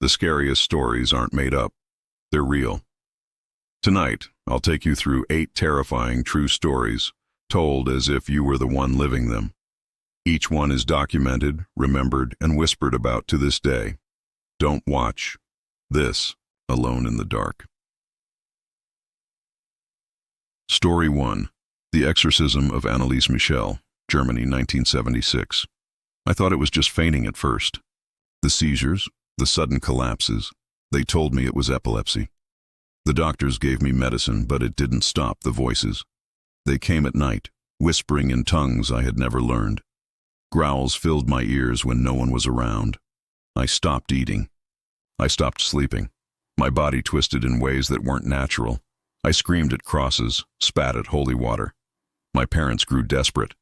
The scariest stories aren't made up. They're real. Tonight, I'll take you through 8 terrifying true stories, told as if you were the one living them. Each one is documented, remembered, and whispered about to this day. Don't watch this alone in the dark. Story 1. The Exorcism of Anneliese Michel, Germany, 1976. I thought it was just fainting at first. The seizures, the sudden collapses, they told me it was epilepsy. The doctors gave me medicine, but it didn't stop the voices. They came at night, whispering in tongues I had never learned. Growls filled my ears when no one was around. I stopped eating. I stopped sleeping. My body twisted in ways that weren't natural. I screamed at crosses, spat at holy water. My parents grew desperate.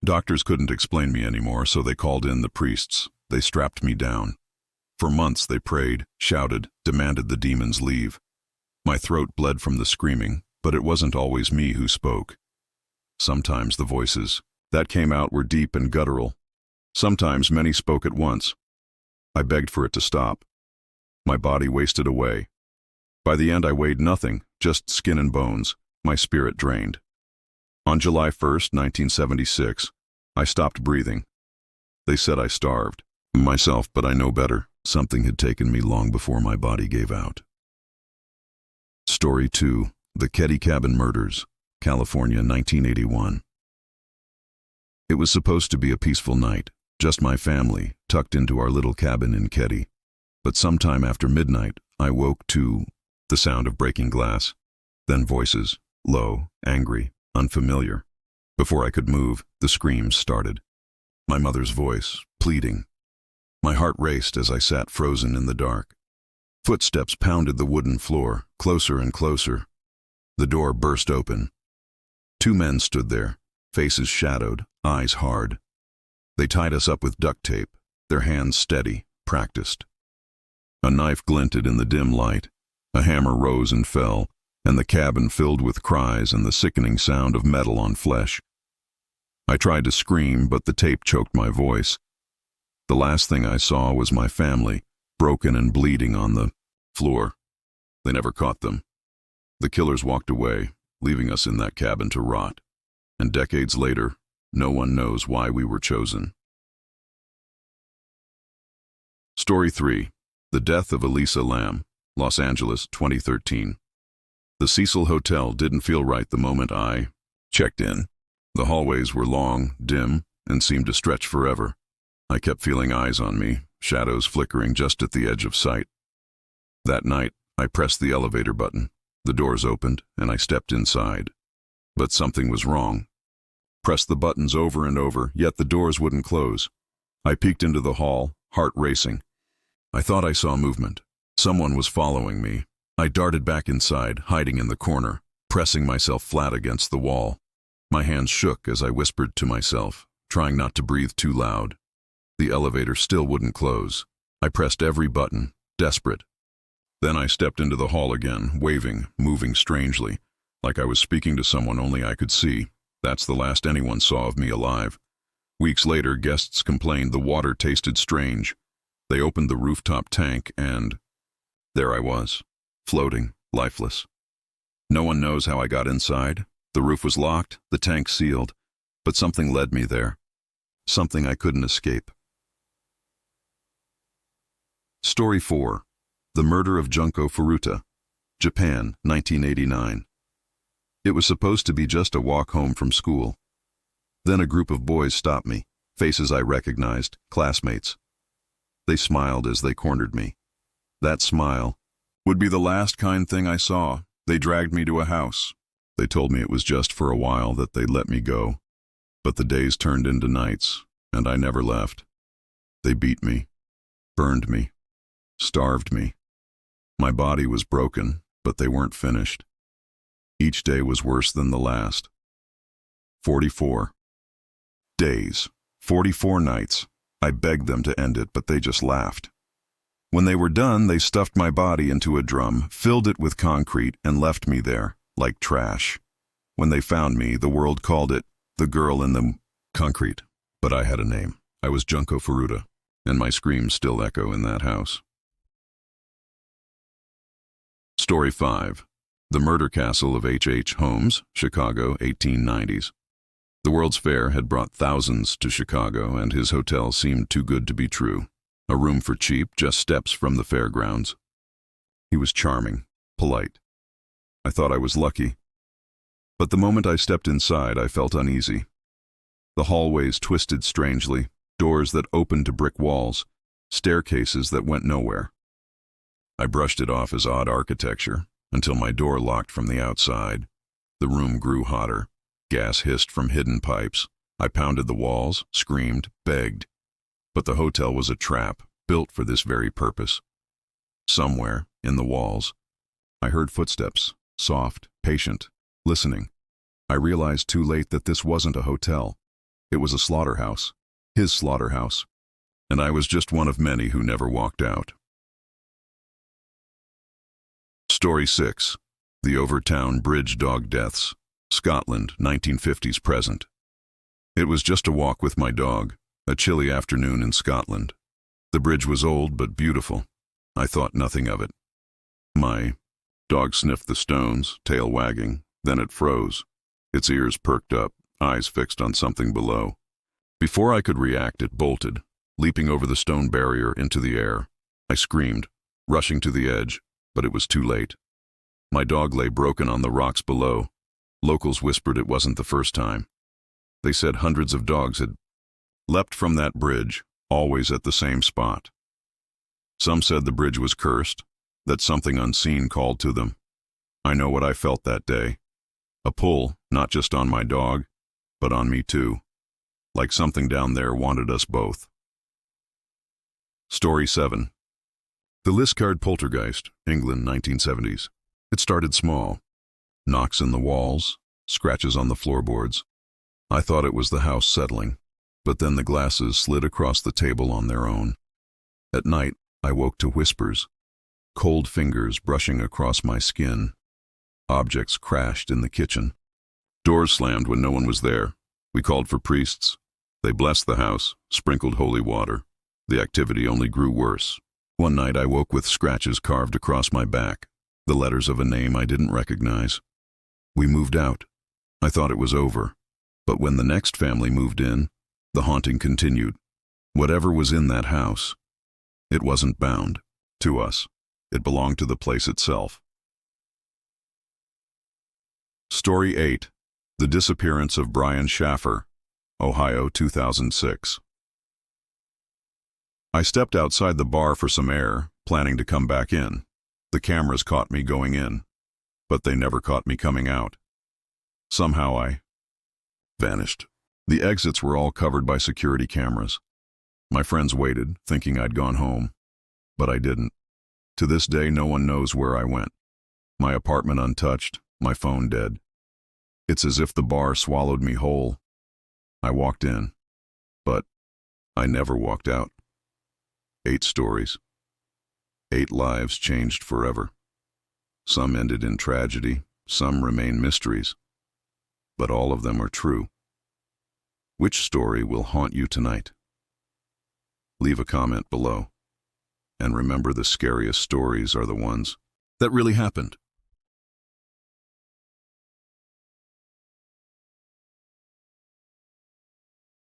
Doctors couldn't explain me anymore, so they called in the priests. They strapped me down. For months they prayed, shouted, demanded the demons leave. My throat bled from the screaming, but it wasn't always me who spoke. Sometimes the voices that came out were deep and guttural. Sometimes many spoke at once. I begged for it to stop. My body wasted away. By the end I weighed nothing, just skin and bones, my spirit drained. On July 1st, 1976, I stopped breathing. They said I starved myself, but I know better. Something had taken me long before my body gave out. Story 2. The Keddie Cabin Murders, California, 1981. It was supposed to be a peaceful night, just my family, tucked into our little cabin in Keddie. But sometime after midnight, I woke to the sound of breaking glass. Then voices, low, angry, unfamiliar. Before I could move, the screams started. My mother's voice, pleading. My heart raced as I sat frozen in the dark. Footsteps pounded the wooden floor, closer and closer. The door burst open. 2 men stood there, faces shadowed, eyes hard. They tied us up with duct tape, their hands steady, practiced. A knife glinted in the dim light. A hammer rose and fell, and the cabin filled with cries and the sickening sound of metal on flesh. I tried to scream, but the tape choked my voice. The last thing I saw was my family, broken and bleeding on the floor. They never caught them. The killers walked away, leaving us in that cabin to rot. And decades later, no one knows why we were chosen. Story 3. The Death of Elisa Lam, Los Angeles, 2013. The Cecil Hotel didn't feel right the moment I checked in. The hallways were long, dim, and seemed to stretch forever. I kept feeling eyes on me, shadows flickering just at the edge of sight. That night, I pressed the elevator button. The doors opened, and I stepped inside. But something was wrong. Pressed the buttons over and over, yet the doors wouldn't close. I peeked into the hall, heart racing. I thought I saw movement. Someone was following me. I darted back inside, hiding in the corner, pressing myself flat against the wall. My hands shook as I whispered to myself, trying not to breathe too loud. The elevator still wouldn't close. I pressed every button, desperate. Then I stepped into the hall again, waving, moving strangely, like I was speaking to someone only I could see. That's the last anyone saw of me alive. Weeks later, guests complained the water tasted strange. They opened the rooftop tank and there I was, floating, lifeless. No one knows how I got inside. The roof was locked, the tank sealed, but something led me there. Something I couldn't escape. Story 4. The Murder of Junko Furuta, Japan, 1989. It was supposed to be just a walk home from school. Then a group of boys stopped me, faces I recognized, classmates. They smiled as they cornered me. That smile would be the last kind thing I saw. They dragged me to a house. They told me it was just for a while, that they'd let me go. But the days turned into nights, and I never left. They beat me, burned me, starved me. My body was broken, but they weren't finished. Each day was worse than the last. 44 days, 44 nights. I begged them to end it, but they just laughed. When they were done, they stuffed my body into a drum, filled it with concrete, and left me there, like trash. When they found me, the world called it the girl in the concrete. But I had a name. I was Junko Furuta, and my screams still echo in that house. Story 5. The Murder Castle of H. Holmes, Chicago, 1890s. The World's Fair had brought thousands to Chicago, and his hotel seemed too good to be true. A room for cheap, just steps from the fairgrounds. He was charming, polite. I thought I was lucky. But the moment I stepped inside, I felt uneasy. The hallways twisted strangely, doors that opened to brick walls, staircases that went nowhere. I brushed it off as odd architecture, until my door locked from the outside. The room grew hotter. Gas hissed from hidden pipes. I pounded the walls, screamed, begged. But the hotel was a trap, built for this very purpose. Somewhere, in the walls, I heard footsteps, soft, patient, listening. I realized too late that this wasn't a hotel. It was a slaughterhouse, his slaughterhouse. And I was just one of many who never walked out. Story 6. The Overtoun Bridge Dog Deaths, Scotland, 1950s present. It was just a walk with my dog, a chilly afternoon in Scotland. The bridge was old but beautiful. I thought nothing of it. My dog sniffed the stones, tail wagging, then it froze. Its ears perked up, eyes fixed on something below. Before I could react, it bolted, leaping over the stone barrier into the air. I screamed, rushing to the edge, but it was too late. My dog lay broken on the rocks below. Locals whispered it wasn't the first time. They said hundreds of dogs had leapt from that bridge, always at the same spot. Some said the bridge was cursed, that something unseen called to them. I know what I felt that day. A pull, not just on my dog, but on me too. Like something down there wanted us both. Story 7. The Liskeard Poltergeist, England, 1970s. It started small. Knocks in the walls, scratches on the floorboards. I thought it was the house settling, but then the glasses slid across the table on their own. At night, I woke to whispers, cold fingers brushing across my skin. Objects crashed in the kitchen. Doors slammed when no one was there. We called for priests. They blessed the house, sprinkled holy water. The activity only grew worse. One night I woke with scratches carved across my back, the letters of a name I didn't recognize. We moved out. I thought it was over. But when the next family moved in, the haunting continued. Whatever was in that house, it wasn't bound to us. It belonged to the place itself. Story 8. The Disappearance of Brian Shaffer, Ohio, 2006. I stepped outside the bar for some air, planning to come back in. The cameras caught me going in, but they never caught me coming out. Somehow I vanished. The exits were all covered by security cameras. My friends waited, thinking I'd gone home, but I didn't. To this day, no one knows where I went. My apartment untouched, my phone dead. It's as if the bar swallowed me whole. I walked in, but I never walked out. 8 stories. 8 lives changed forever. Some ended in tragedy, some remain mysteries. But all of them are true. Which story will haunt you tonight? Leave a comment below. And remember, the scariest stories are the ones that really happened.